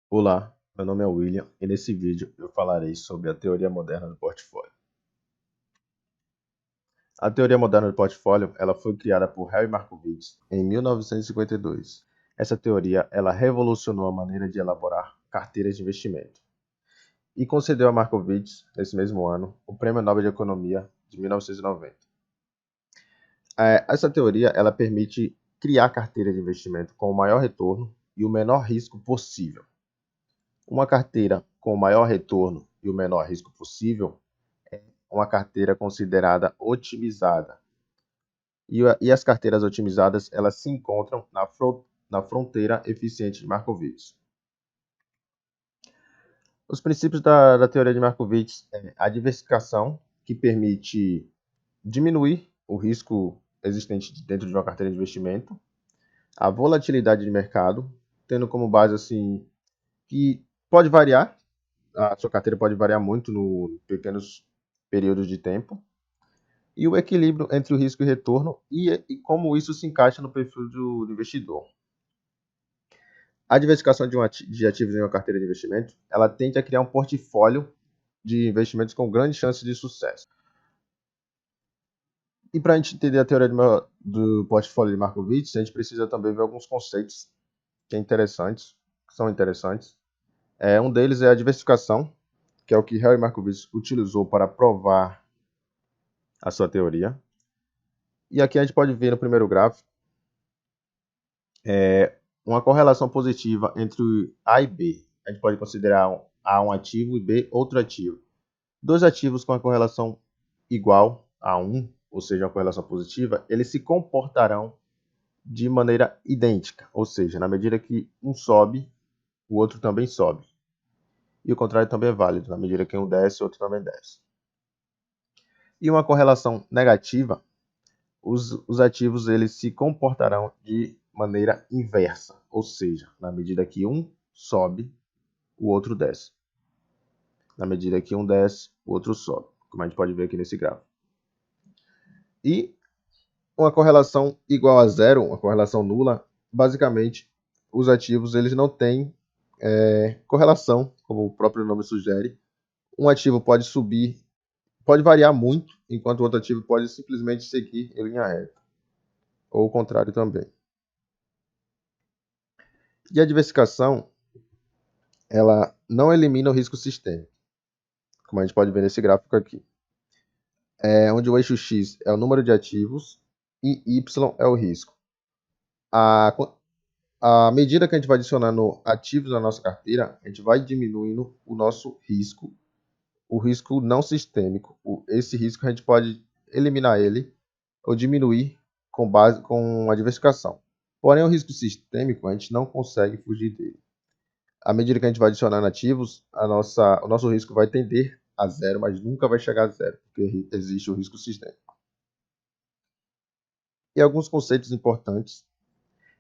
Olá, meu nome é William e nesse vídeo eu falarei sobre a teoria moderna do portfólio. A teoria moderna do portfólio ela foi criada por Harry Markowitz em 1952. Essa teoria ela revolucionou a maneira de elaborar carteiras de investimento e concedeu a Markowitz, nesse mesmo ano, o Prêmio Nobel de Economia de 1990. Essa teoria ela permite criar carteiras de investimento com o maior retorno e o menor risco possível. Uma carteira com o maior retorno e o menor risco possível uma carteira considerada otimizada. E as carteiras otimizadas elas se encontram na fronteira eficiente de Markowitz. Os princípios da teoria de Markowitz é a diversificação, que permite diminuir o risco existente dentro de uma carteira de investimento, a volatilidade de mercado, tendo como base assim que pode variar, a sua carteira pode variar muito no pequenos períodos de tempo, e o equilíbrio entre o risco e retorno e como isso se encaixa no perfil do investidor. A diversificação de ativos em uma carteira de investimento, ela tende a criar um portfólio de investimentos com grandes chances de sucesso. E para a gente entender a teoria do portfólio de Markowitz, a gente precisa também ver alguns conceitos que são interessantes. Um deles é a diversificação, que é o que Harry Markowitz utilizou para provar a sua teoria. E aqui a gente pode ver no primeiro gráfico uma correlação positiva entre A e B. A gente pode considerar A um ativo e B outro ativo. Dois ativos com a correlação igual a 1, ou seja, uma correlação positiva, eles se comportarão de maneira idêntica, ou seja, na medida que um sobe, o outro também sobe. E o contrário também é válido, na medida que um desce, o outro também desce. E uma correlação negativa, os ativos eles se comportarão de maneira inversa, ou seja, na medida que um sobe, o outro desce. Na medida que um desce, o outro sobe, como a gente pode ver aqui nesse gráfico. E uma correlação igual a zero, uma correlação nula, basicamente os ativos eles não têm correlação, como o próprio nome sugere. Um ativo pode subir, pode variar muito, enquanto o outro ativo pode simplesmente seguir em linha reta, ou o contrário também. E a diversificação, ela não elimina o risco sistêmico, como a gente pode ver nesse gráfico aqui. Onde o eixo X é o número de ativos e Y é o risco. À medida que a gente vai adicionando ativos na nossa carteira, a gente vai diminuindo o nosso risco, o risco não sistêmico. Esse risco a gente pode eliminar ele ou diminuir com a diversificação. Porém, o risco sistêmico a gente não consegue fugir dele. À medida que a gente vai adicionando ativos, o nosso risco vai tender a zero, mas nunca vai chegar a zero, porque existe o risco sistêmico. E alguns conceitos importantes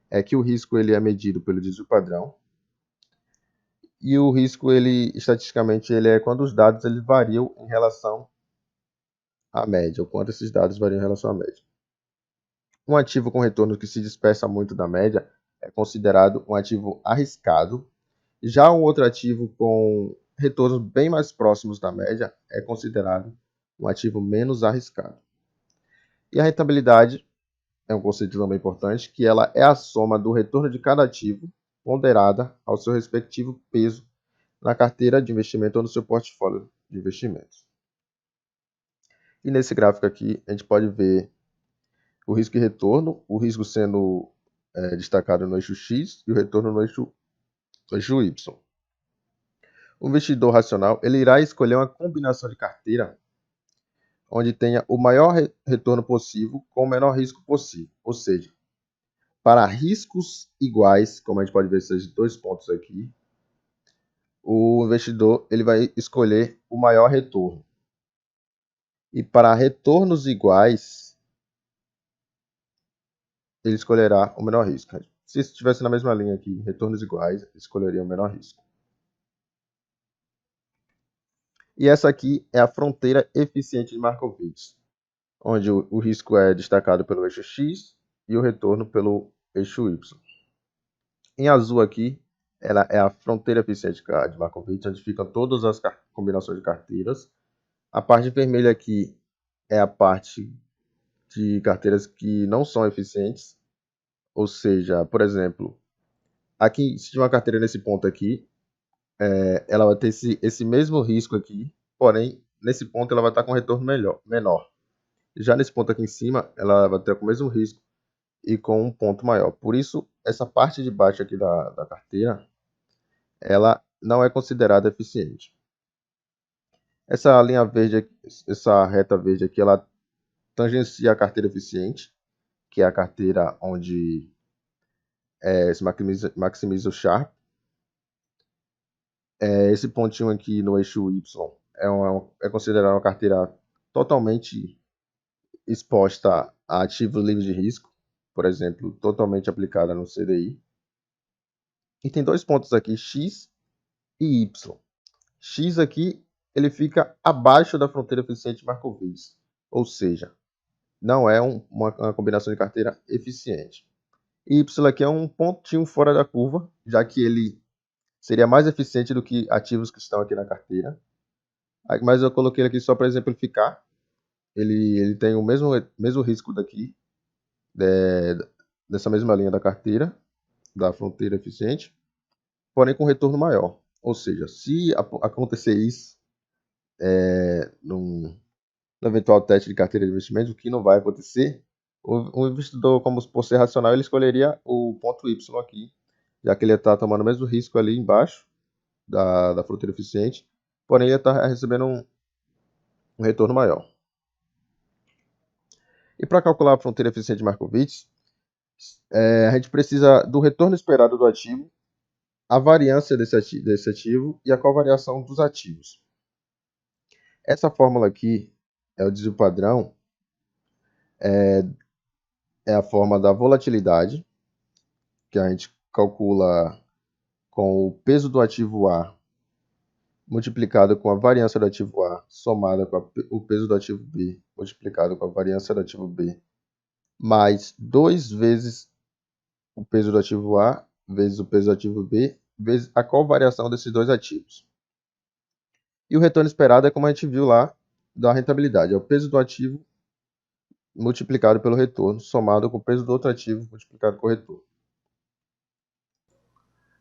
é que o risco ele é medido pelo desvio padrão e o risco ele estatisticamente ele é quando os dados eles variam em relação à média, ou quanto esses dados variam em relação à média. Um ativo com retorno que se dispersa muito da média é considerado um ativo arriscado. Já um outro ativo com retornos bem mais próximos da média é considerado um ativo menos arriscado. E a rentabilidade é um conceito também importante, que ela é a soma do retorno de cada ativo ponderada ao seu respectivo peso na carteira de investimento ou no seu portfólio de investimentos. E nesse gráfico aqui, a gente pode ver o risco e retorno, o risco sendo destacado no eixo X e o retorno no eixo Y. O investidor racional ele irá escolher uma combinação de carteira onde tenha o maior retorno possível com o menor risco possível. Ou seja, para riscos iguais, como a gente pode ver esses dois pontos aqui, o investidor ele vai escolher o maior retorno. E para retornos iguais, ele escolherá o menor risco. Se estivesse na mesma linha aqui, retornos iguais, ele escolheria o menor risco. E essa aqui é a fronteira eficiente de Markowitz, onde o risco é destacado pelo eixo X e o retorno pelo eixo Y. Em azul aqui ela é a fronteira eficiente de Markowitz, onde ficam todas as combinações de carteiras. A parte vermelha aqui é a parte de carteiras que não são eficientes, ou seja, por exemplo, aqui, se tiver uma carteira nesse ponto aqui, ela vai ter esse mesmo risco aqui, porém, nesse ponto ela vai estar com retorno menor. Já nesse ponto aqui em cima, ela vai ter o mesmo risco e com um ponto maior. Por isso, essa parte de baixo aqui da carteira, ela não é considerada eficiente. Essa linha verde, essa reta verde aqui, ela tangencia a carteira eficiente, que é a carteira onde se maximiza o Sharpe. Esse pontinho aqui no eixo Y é considerado uma carteira totalmente exposta a ativos livres de risco, por exemplo, totalmente aplicada no CDI. E tem dois pontos aqui, X e Y. X aqui, ele fica abaixo da fronteira eficiente de Markowitz, ou seja, não é uma combinação de carteira eficiente. Y aqui é um pontinho fora da curva, já que ele seria mais eficiente do que ativos que estão aqui na carteira. Mas eu coloquei ele aqui só para exemplificar. Ele tem o mesmo risco daqui, dessa mesma linha da carteira, da fronteira eficiente, porém com retorno maior. Ou seja, se acontecer isso no eventual teste de carteira de investimento, o que não vai acontecer, o investidor, como por ser racional, ele escolheria o ponto Y aqui, já que ele está tomando o mesmo risco ali embaixo da fronteira eficiente, porém ele está recebendo um retorno maior. E para calcular a fronteira eficiente de Markowitz, a gente precisa do retorno esperado do ativo, a variância desse ativo e a covariação dos ativos. Essa fórmula aqui é o desvio padrão, é a forma da volatilidade, que a gente calcula com o peso do ativo A multiplicado com a variância do ativo A somada com o peso do ativo B multiplicado com a variância do ativo B mais 2 vezes o peso do ativo A vezes o peso do ativo B vezes a covariação desses dois ativos. E o retorno esperado é como a gente viu lá da rentabilidade, é o peso do ativo multiplicado pelo retorno, somado com o peso do outro ativo multiplicado com o retorno.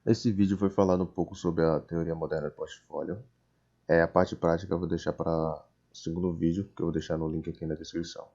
Esse vídeo foi falando um pouco sobre a teoria moderna do portfólio. A parte prática eu vou deixar para o segundo vídeo, que eu vou deixar no link aqui na descrição.